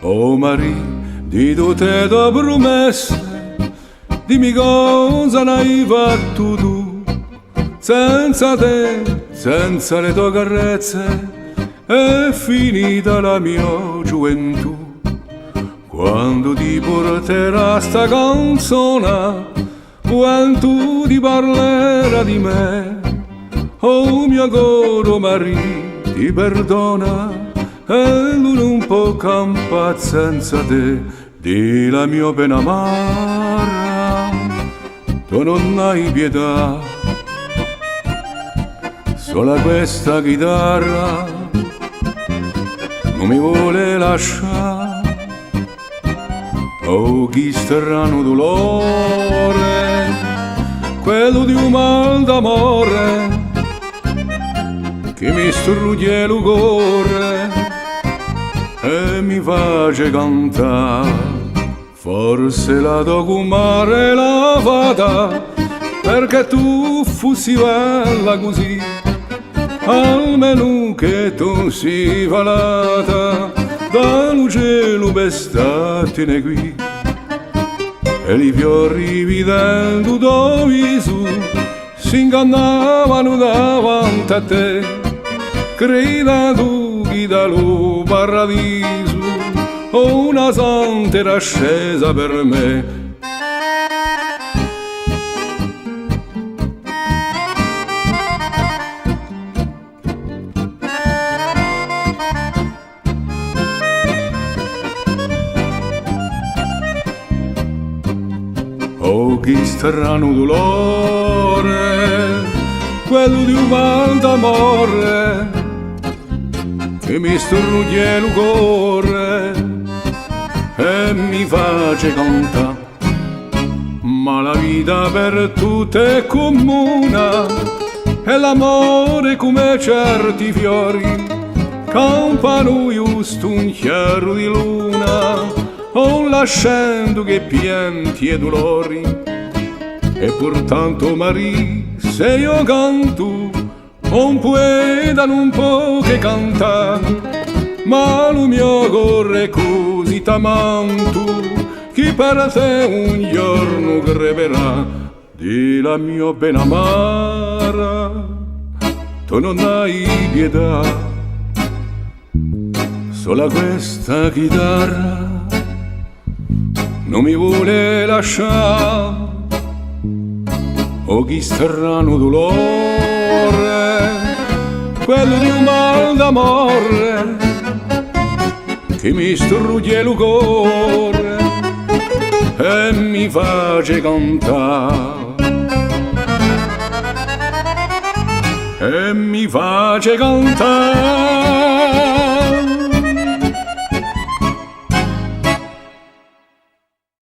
Oh Maria, di tutte le promesse, dimmi cosa n'hai fatto tu, senza te, senza le tue carezze, è finita la mia gioventù. Quando ti porterà sta canzone, quando ti parlerà di me, oh mio coro Maria, ti perdona, e lui non può campare senza te, di la mia pena amara, tu non hai pietà, sola questa chitarra non mi vuole lasciare, oh che strano dolore, quello di un mal d'amore, che mi strugge il cuore e mi face cantare. Forse la documare la fata, perché tu fossi bella così, almeno che tu si valata, dal cielo per startene qui. E i fiori vedendo tuo viso si ingannavano davanti a te, credendo che dallo paradiso una santa era scesa per me. Oh, che strano dolore, quello di un mal d'amore, che mi strugge il cuore e mi face cantare. Ma la vita per tutte è comune, e l'amore come certi fiori campano giusto un chiaro di luna, o lasciando che pianti e dolori. E portanto Maria, se io canto, un poeta non può che cantare, ma il mio cuore è così t'amanto, che per te un giorno creperà, di la mia pena amara, tu non hai pietà, sola questa chitarra non mi vuole lasciare, oh che strano dolore, quello di un mal d'amore, che mi strugge il cuore e mi face cantare, e mi face cantare.